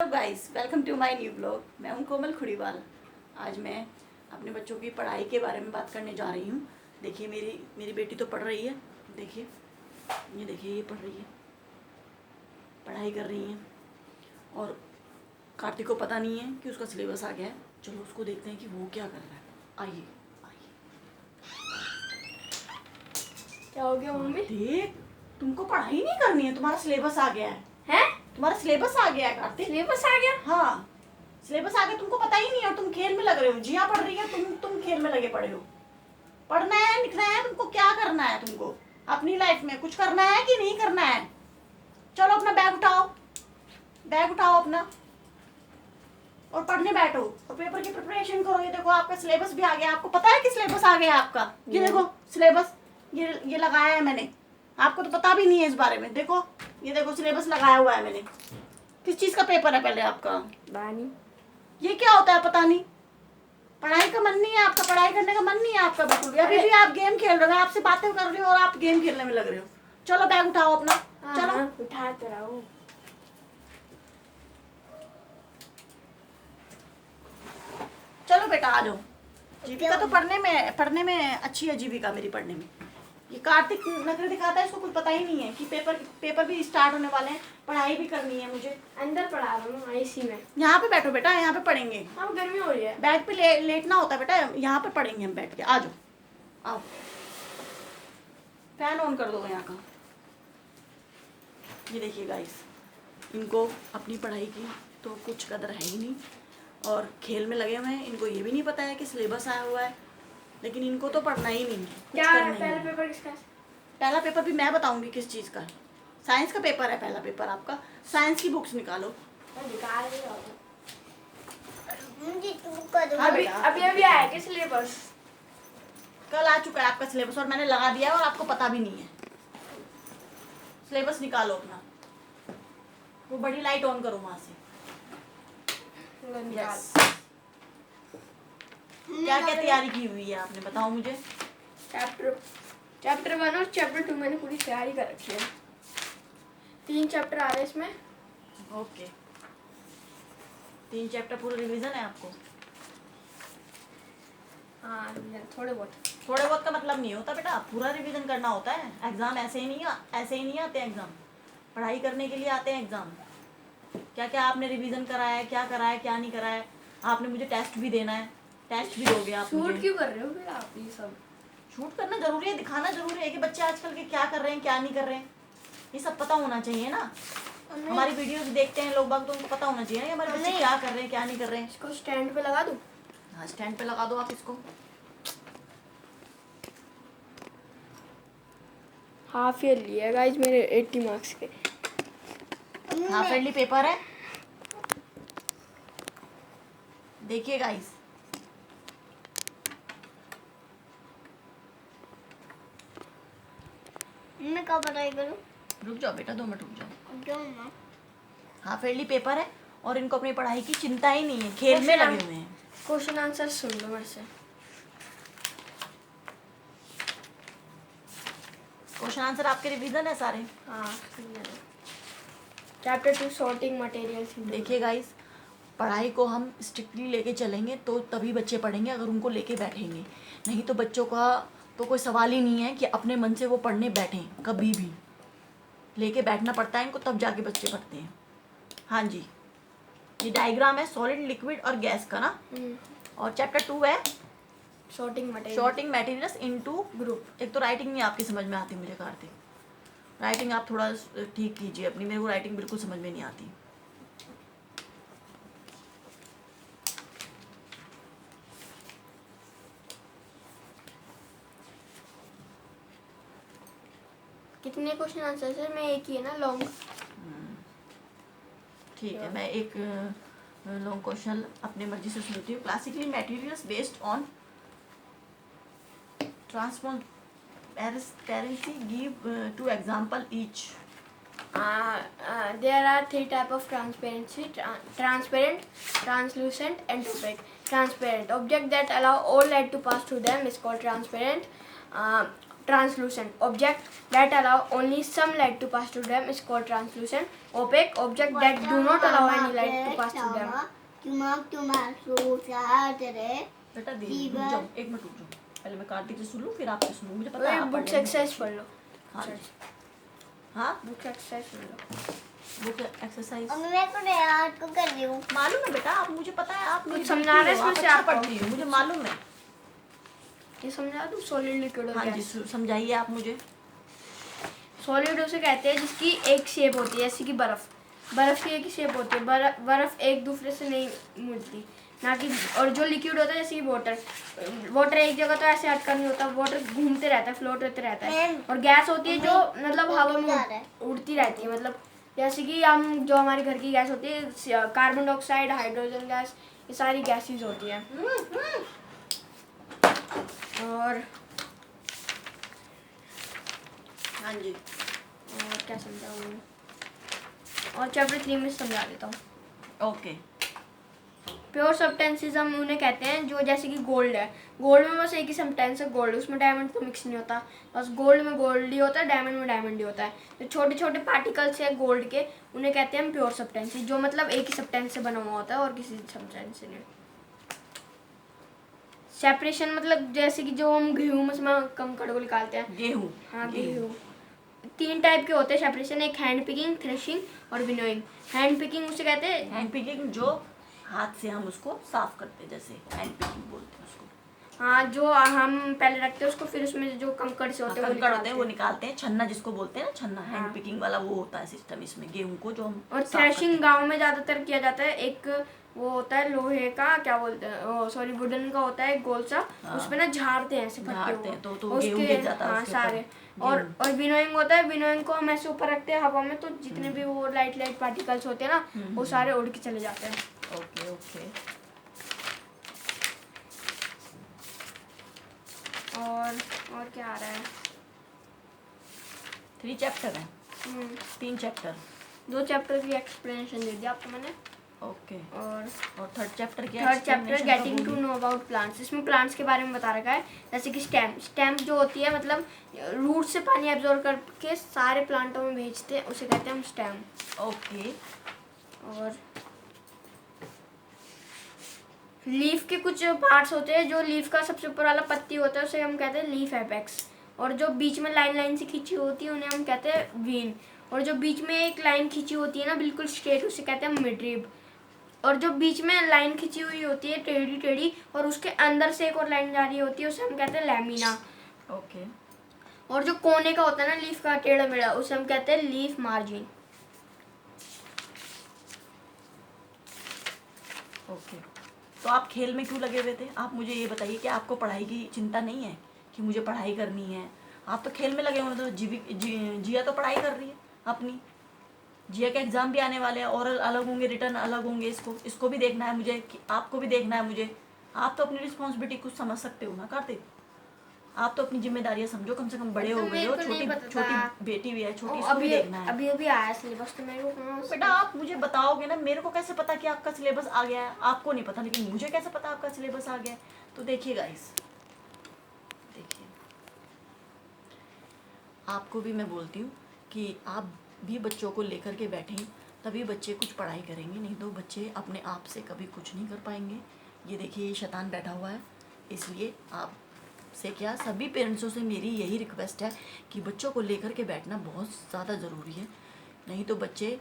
Hello guys, welcome to my new blog. मैं हूं कोमल खुड़ीवाल। आज मैं अपने बच्चों की पढ़ाई के बारे में बात करने जा रही हूं। देखिए मेरी बेटी तो पढ़ रही है। देखिए ये पढ़ रही है, पढ़ाई कर रही है। और कार्तिक को पता नहीं है कि उसका सिलेबस आ गया है। चलो उसको देखते हैं कि वो क्या कर रहा है। आइए आइए। क्या हो गया मम्मी? देख, तुमको पढ़ाई नहीं करनी है, तुम्हारा सिलेबस आ गया है। हैं? तुम्हारा सिलेबस आ गया है कार्तिक। सिलेबस आ गया? हाँ, सिलेबस आ गया, तुमको पता ही नहीं है और तुम खेल में लग रहे हो। जिया पढ़ रही है, तुम खेल में लगे पड़े हो। पढ़ना है, लिखना है, तुमको क्या करना है? तुमको अपनी लाइफ में कुछ करना है कि नहीं करना है? चलो अपना बैग उठाओ अपना और पढ़ने बैठो और पेपर की प्रिपरेशन करो। ये देखो आपका सिलेबस भी आ गया। आपको पता है कि सिलेबस आ गया आपका? ये देखो सिलेबस, ये लगाया है मैंने। आपको तो पता भी नहीं है इस बारे में। देखो ये देखो सिलेबस लगाया हुआ है मैंने। किस चीज का पेपर है पहले आपका? बानी। ये क्या होता है पता नहीं। पढ़ाई का मन नहीं है आपका, पढ़ाई करने का मन नहीं है आपका बिल्कुल भी। अभी भी आप गेम खेल रहे हो। मैं आपसे बातें कर रही हूँ और आप गेम खेलने में लग रहे हो। चलो बैग उठाओ अपना। चलो उठा तो रहा हूँ। चलो बेटा आ जाओ। जीविका तो पढ़ने में अच्छी है। जीविका मेरी पढ़ने में। ये कार्तिक नखरे दिखाता है, इसको कुछ पता ही नहीं है कि पेपर भी स्टार्ट होने वाले हैं। पढ़ाई भी करनी है मुझे। अंदर पढ़ा रहा हूँ आईसी में। यहाँ पे बैठो बेटा, यहाँ पे पढ़ेंगे। अब गर्मी हो रही है। बैग पे लेटना होता है बेटा। यहाँ पे पढ़ेंगे हम बैठ के। आ जाओ आओ। फैन ऑन कर दो यहाँ का। ये देखिए गाइस, इनको अपनी पढ़ाई की तो कुछ कदर है ही नहीं और खेल में लगे हुए हैं। इनको ये भी नहीं पता है कि सिलेबस आया हुआ है, लेकिन इनको तो पढ़ना ही नहीं। क्या है पहला पेपर किसका? पहला पेपर भी मैं बताऊंगी किस चीज़ का है। साइंस का पेपर है पहला पेपर आपका। साइंस की बुक्स निकालो। अभी आया क्या सिलेबस? कल आ चुका है आपका सिलेबस और मैंने लगा दिया है और आपको पता भी नहीं है। सिलेबस निकालो अपना। वो बड़ी लाइट ऑन करो वहां से। यस। क्या क्या तैयारी की हुई है आपने, बताओ मुझे। चैप्टर 1 और चैप्टर 2 मैंने पूरी तैयारी कर रखी है। 3 चैप्टर आ रहे हैं इसमें। ओके, 3 चैप्टर पूरा रिवीजन है आपको? हाँ थोड़े बहुत का मतलब नहीं होता बेटा, पूरा रिवीजन करना होता है। एग्जाम ऐसे ही नहीं आते एग्जाम। पढ़ाई करने के लिए आते हैं एग्जाम। क्या क्या आपने रिवीजन कराया है, क्या कराया क्या नहीं कराया है। आपने मुझे टेस्ट भी देना है, टेस्ट भी दोगे आप मुझे। शूट क्यों कर रहे हो फिर आप ये सब? शूट करना जरूरी है, दिखाना जरूरी है कि बच्चे आजकल के क्या कर रहे हैं क्या नहीं कर रहे हैं। ये सब पता होना चाहिए ना। हमारी वीडियोस देखते हैं लोग बाग तो उनको पता होना चाहिए ना कि हमारे बच्चे क्या कर रहे हैं क्या नहीं कर रहे हैं। इसको स्टैंड पे लगा दूं? हाँ, स्टैंड पे लगा दो आप इसको। हाफ ईयरली है गाइस मेरे 80 मार्क्स के। हाफ ईयरली पेपर है। देखिए गाइस, मैं कब पढ़ाई करूं? रुक जाओ बेटा, 2 मिनट रुक जाओ। क्यों माँ? हाफ ईयरली पेपर है और इनको अपनी पढ़ाई की चिंता ही नहीं है, खेल में लगे हुए हैं। क्वेश्चन आंसर सुन लो मेरे से। क्वेश्चन आंसर आपके रिवीजन है सारे? हाँ चैप्टर 2 सॉर्टिंग मटेरियल। देखिए गाइस, पढ़ाई को हम स्ट्रिक्टली लेके चलेंगे तो तभी बच्चे पढ़ेंगे, अगर उनको लेके बैठेंगे नहीं तो बच्चों का तो कोई सवाल ही नहीं है कि अपने मन से वो पढ़ने बैठें। कभी भी लेके बैठना पड़ता है इनको, तब जाके बच्चे पढ़ते हैं। हाँ जी, ये डायग्राम है सॉलिड लिक्विड और गैस का ना। और चैप्टर 2 है सॉर्टिंग मटेरियल्स इनटू ग्रुप। एक तो राइटिंग नहीं आपकी समझ में आती मुझे कार्तिक। राइटिंग आप थोड़ा ठीक कीजिए अपनी, मेरे को राइटिंग बिल्कुल समझ में नहीं आती। कितने क्वेश्चन आंसर सर? मैं एक ही है ना लॉन्ग। ठीक है, मैं एक लॉन्ग क्वेश्चन अपने मर्जी से सुनती हूँ। Classically materials based on transparency, give 2 example each. There are 3 type of transparency: transparent, translucent, and opaque. Transparent object that allow all light to pass through them is called transparent. Translucent object that allow only some light to pass through them is called translucent. Opaque object that do not allow any light to pass through them. बेटा दे रुक जाओ, एक minute रुक जाओ, पहले मैं कार्तिक से सुन लूँ फिर आपसे सुनूँ, मुझे पता है आप बुक्स पढ़ने में एक्सरसाइज अच्छी पढ़ हैं। लो। हाँ हाँ बुक्स एक्सरसाइज पढ़ लो। बुक एक्सरसाइज मैं कर रही हूँ। मालूम है बेटा, आप मुझे पता है आप कुछ मेरी समझा बेटी रहे हो, हैं आप इसमें से अच्छा आपको? पढ़ती हो, मुझे मालूम है। ये समझा दूँ सॉलिड लिक्विड और हाँ जी गैस। समझाइए आप मुझे। सॉलिड उसे कहते हैं जिसकी एक शेप होती है, जैसे कि बर्फ की एक ही शेप होती है। बर्फ एक दूसरे से नहीं मिलती ना कि, और जो लिक्विड होता है जैसे कि वाटर एक जगह तो ऐसे अटका नहीं होता, वाटर घूमते रहता है, फ्लोट होते रहता है। और गैस होती है जो मतलब हवा में उड़ती रहती है, मतलब जैसे कि हम जो हमारी घर की गैस होती है, कार्बन डाइऑक्साइड, हाइड्रोजन गैस, ये सारी गैसेज होती हैं। और हाँ जी और क्या समझाऊँ, और चैप्टर 3 में समझा देता हूँ। ओके। प्योर सब्सटेंसेस हम उन्हें कहते हैं जो जैसे कि गोल्ड है, गोल्ड में बस एक ही सब्सटेंस है गोल्ड, उसमें डायमंड तो मिक्स नहीं होता, बस गोल्ड में गोल्ड ही होता है, डायमंड में डायमंड ही होता है। जो छोटे छोटे पार्टिकल्स है गोल्ड के, उन्हें कहते हैं हम प्योर सब्सटेंसेस, जो मतलब एक ही सब्सटेंस से बना हुआ होता है और किसी सब्सटेंस से नहीं। सेपरेशन मतलब जैसे कि जो हम गेहूं में कंकड़ को निकालते हैं, गेहूँ। हाँ गेहूं, 3 टाइप के होते हैं सेपरेशन, एक हैंड पिकिंग, थ्रेशिंग और विनोइंग। हैंड पिकिंग उसे कहते हैं, हैंड पिकिंग जो हाथ से हम उसको साफ करते हैं, जैसे हैंड पिकिंग बोलते हैं उसको। हाँ जो हम पहले रखते हैं उसको, फिर उसमें जो कंकड़ से होते हैं कंकड़ होते हैं वो निकालते हैं, छन्ना जिसको बोलते हैं ना, छन्ना हैंड हाँ। पिकिंग वाला वो होता है सिस्टम इसमें, गेहूं को जो हम और साफ करते थ्रेशिंग गांव में ज्यादातर किया जाता है। एक वो होता है लोहे का, क्या बोलते हैं, सॉरी वुडन का होता है एक गोल सा, हाँ। उसपे ना झाड़ते हैं ऐसे फटके झाड़ते हुए। हैं, तो उसके गेहूं गिर जाता है हाँ उसके ऊपर, सारे। और विनोइंग होता है, विनोइंग को हम ऐसे ऊपर रखते हैं हवा में, तो जितने भी वो लाइट पार्टिकल्स होते हैं ना, वो सारे उड़ के चले जाते हैं। Okay okay. और क्या आ रहा है, 3 चैप्टर है, 3 चैप्टर। 2 चैप्टर की एक्सप्लेनेशन दे दिया आपको मैंने। ओके। और थर्ड चैप्टर क्या? Third chapter getting to know about plants, इसमें प्लांट्स के बारे में बता रखा है, जैसे कि स्टेम जो होती है, मतलब रूट से पानी एब्जॉर्ब करके सारे प्लांटों में भेजते हैं, उसे कहते हैं हम स्टेम। ओके। और लीफ के कुछ पार्ट्स होते हैं, जो लीफ का सबसे ऊपर वाला पत्ती होता है उसे हम कहते हैं लीफ एपेक्स, और जो बीच में लाइन से खींची होती है उन्हें हम कहते हैं वीन, और जो बीच में एक लाइन खींची होती है ना बिल्कुल स्ट्रेट, उसे कहते हैं मिडरिब, और जो बीच में लाइन खींची हुई होती है टेढ़ी टेढ़ी और उसके अंदर से एक और लाइन जा रही होती है, उसे हम कहते हैं लैमिना। ओके। और जो कोने का होता है ना लीफ का टेढ़ा मेढ़ा, उसे हम कहते हैं लीफ मार्जिन। ओके। तो आप खेल में क्यों लगे हुए थे? आप मुझे ये बताइए कि आपको पढ़ाई की चिंता नहीं है कि मुझे पढ़ाई करनी है? आप तो खेल में लगे हुए, तो जिया तो पढ़ाई कर रही है अपनी। जिया के एग्ज़ाम भी आने वाले हैं, ओरल अलग होंगे, रिटर्न अलग होंगे, इसको भी देखना है मुझे, कि आपको भी देखना है मुझे। आप तो अपनी रिस्पॉन्सिबिलिटी कुछ समझ सकते हो ना कार्तिक? आप तो अपनी जिम्मेदारियां समझो, कम से कम बड़े हो गए हो, छोटी बेटी भी है छोटी, इसको भी देखना है। अभी आया सिलेबस तो मेरे को बेटा आप मुझे बताओगे ना, मेरे को कैसे पता कि आपका सिलेबस आ गया है? आपको नहीं पता, लेकिन मुझे कैसे पता आपका सिलेबस आ गया है? तो देखिए गाइस, देखिए आपको भी मैं बोलती हूँ कि आप भी बच्चों को लेकर के बैठें, तभी बच्चे कुछ पढ़ाई करेंगे, नहीं तो बच्चे अपने आप से कभी कुछ नहीं कर पाएंगे। ये देखिए ये शैतान बैठा हुआ है, इसलिए आप से क्या सभी पेरेंट्सों से मेरी यही रिक्वेस्ट है कि बच्चों को लेकर के बैठना बहुत ज़्यादा ज़रूरी है, नहीं तो बच्चे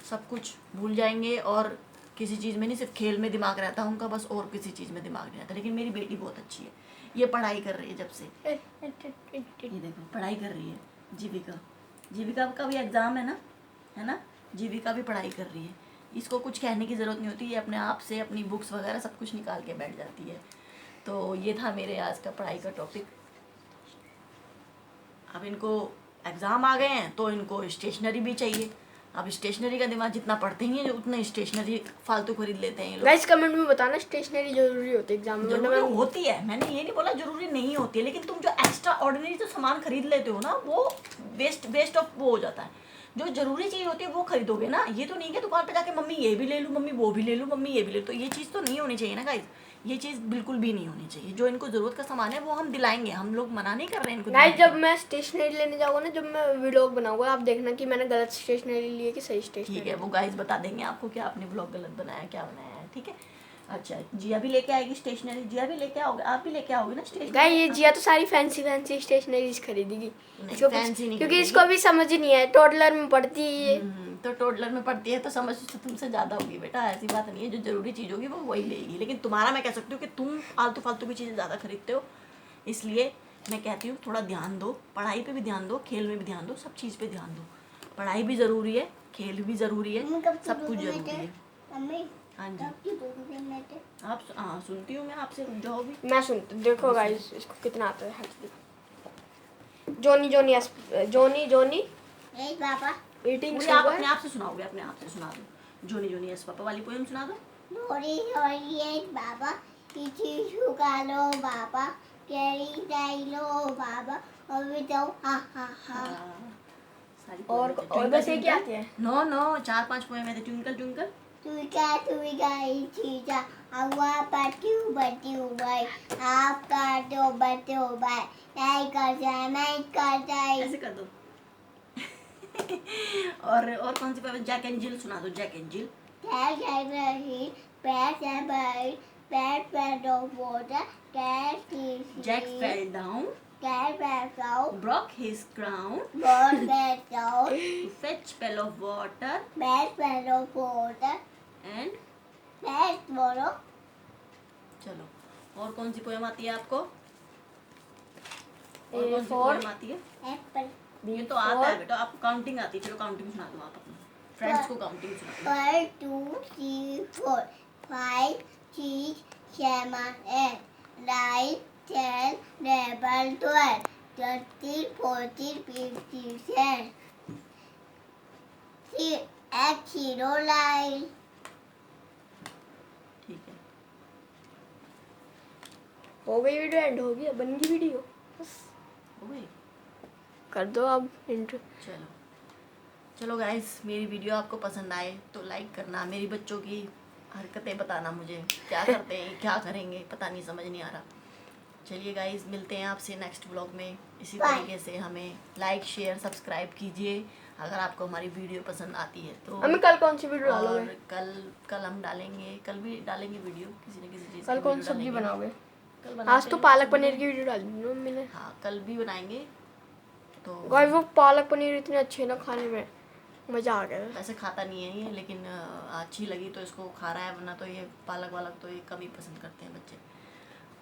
सब कुछ भूल जाएंगे और किसी चीज़ में नहीं, सिर्फ खेल में दिमाग रहता है उनका बस, और किसी चीज़ में दिमाग नहीं रहता। लेकिन मेरी बेटी बहुत अच्छी है, ये पढ़ाई कर रही है जब से, ये देखो पढ़ाई कर रही है। जीविका का भी एग्ज़ाम है ना, जीविका भी पढ़ाई कर रही है, इसको कुछ कहने की ज़रूरत नहीं होती, ये अपने आप से अपनी बुक्स वगैरह सब कुछ निकाल के बैठ जाती है। तो ये था मेरे आज का पढ़ाई का टॉपिक। अब इनको एग्ज़ाम आ गए हैं तो इनको स्टेशनरी भी चाहिए। अब स्टेशनरी का दिमाग जितना पढ़ते ही हैं उतना स्टेशनरी फालतू खरीद लेते हैं ये लोग। गाइस कमेंट में बताना स्टेशननरी जरूरी होती है एग्जाम में? जरूरी होती है, मैंने ये नहीं बोला जरूरी नहीं होती है, लेकिन तुम जो एक्स्ट्रा ऑर्डिनरी जो सामान खरीद लेते हो ना, वो वेस्ट ऑफ वो हो जाता है। जो जरूरी चीज़ होती है वो खरीदोगे ना। ये तो नहीं कि दुकान पे जाके मम्मी ये भी ले लूँ, मम्मी वो भी ले लूँ, मम्मी ये भी ले लूँ। तो ये चीज़ तो नहीं होनी चाहिए ना गाइस, ये चीज़ बिल्कुल भी नहीं होनी चाहिए। जो इनको ज़रूरत का सामान है वो हम दिलाएंगे, हम लोग मना नहीं कर रहे हैं इनको गाइस दिलाने जब मैं स्टेशनरी लेने जाऊंगा ना, जब मैं व्लॉग बनाऊंगा, आप देखना कि मैंने गलत स्टेशनरी ली है कि सही के। ठीक स्टेशनरी। है, वो गाइस बता देंगे आपको कि आपने ब्लॉग गलत बनाया, क्या बनाया है। ठीक है, अच्छा जिया भी लेके आएगी स्टेशनरी, जिया भी लेके आओगे, आप भी लेके आओगे ना स्टेशनरी। गाइस ये जिया तो सारी फैंसी फैंसी स्टेशनरीज खरीदेगी, नहीं, इसको fancy नहीं क्योंकि खरीदेगी। इसको अभी समझ ही नहीं है, टोडलर में पढ़ती है ये। तो टोटलर में पढ़ती है तो समझ तो तुमसे ज़्यादा होगी बेटा, ऐसी बात नहीं है। जो ज़रूरी चीज़ होगी वो वही लेगी, लेकिन तुम्हारा मैं कह सकती हूँ कि तुम आलतू फालतू की चीज़ें ज़्यादा खरीदते हो। इसलिए मैं कहती हूँ थोड़ा ध्यान दो, पढ़ाई पे भी ध्यान दो, खेल में भी ध्यान दो, सब चीज़ पे ध्यान दो। पढ़ाई भी ज़रूरी है, खेल भी ज़रूरी है, मम्मी कब सब कुछ सुनोगे ज़रूरी है। मम्मी हाँ जी, कब की दोगे मेरे? आप हाँ सुनती हूँ मैं आपसे, रुक जाओ भी। मैं सुनता, देखो गाइस इसको कितना आता है जोनी जोनी जोनी जोनी ए पापा ईटिंग पूरी आप अपने आप से सुनाओगे, अपने आप से सुना दो। जोनी जोनी यस पापा वाली पोएम सुना दो। डोरी डोरी ए बाबा किसी सुगालो बाबा कैरी डाइलो बाबा और भी तो हा हा हा। सारी और poem है। बस ये Twinkle, क्या twinkle। आती है? नो 4-5 पोएम है। ट्विंकल ट्विंकल, तुई का चीजा हवा पट्टू बट्टू भाई आप कर दो बट्टू भाई नहीं कर जाए नहीं कर जाए। ऐसे कर दो। और कौन सी पोएम? जैक एंड जिल सुना दो, Jack and Jill. Cat has a heat, bat has a bite, bat fed of water, cat is Jack fell down, cat fell down, broke his crown, bird fell down, to fetch pail of water, bat fell of water, and bat borrow. चलो, और कौन सी poem आती है आपको? और A कौन सी for poem आती है? Apple. ये तो आता है बेटा, आपको काउंटिंग आती है। चलो काउंटिंग सुना दो आप अपने फ्रेंड्स को, काउंटिंग सुना 1, 2, 3, 4, 5, 6, 7, 8, 9, 10, 11, 12, 13, 14, 15, 16. See, at 0 line. दो। ठीक है, हो गई वीडियो, एंड हो गई, बन गई वीडियो, बस हो गई। कर दो अब इंट्रो। चलो गाइस, मेरी वीडियो आपको पसंद आए तो लाइक करना। मेरी बच्चों की हरकतें बताना मुझे, क्या करते हैं, क्या करेंगे, पता नहीं, समझ नहीं आ रहा। चलिए गाइस, मिलते हैं आपसे नेक्स्ट ब्लॉग में। इसी Bye. तरीके से हमें लाइक शेयर सब्सक्राइब कीजिए अगर आपको हमारी वीडियो पसंद आती है तो। हमें कल कौन सी वीडियो और डालोगे? कल हम डालेंगे, कल भी डालेंगे वीडियो, किसी न किसी चीज़ कल की कौन वीडियो सब्जी डालेंगे। बनाओगे? कल आज बनाते तो हैं पालक सब्जी। पनीर की वीडियो डाली थी ना मम्मी ने। हाँ, कल भी बनाएंगे तो। गाइस वो पालक पनीर इतनी अच्छी है ना खाने में, मज़ा आ गया। वैसे खाता नहीं है ये, लेकिन अच्छी लगी तो इसको खा रहा है, वरना तो ये पालक वालक तो ये कम ही पसंद करते हैं बच्चे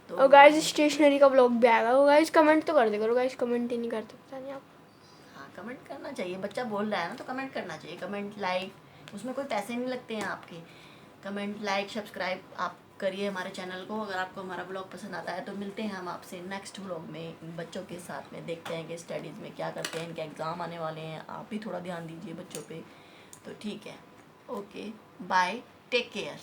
तो। और गाइस स्टेशनरी का ब्लॉग भी आएगा। वो गाइस कमेंट तो कर दे करो, गाइस कमेंट ही नहीं करते, पता नहीं आप। हाँ, कमेंट करना चाहिए, बच्चा बोल रहा है ना तो कमेंट करना चाहिए। कमेंट लाइक, उसमें कोई पैसे नहीं लगते हैं आपके। कमेंट लाइक सब्सक्राइब आप करिए हमारे चैनल को। अगर आपको हमारा ब्लॉग पसंद आता है तो मिलते हैं हम आपसे नेक्स्ट ब्लॉग में बच्चों के साथ में। देखते हैं कि स्टडीज़ में क्या करते हैं, इनके एग्ज़ाम आने वाले हैं, आप भी थोड़ा ध्यान दीजिए बच्चों पे। तो ठीक है, ओके बाय, टेक केयर।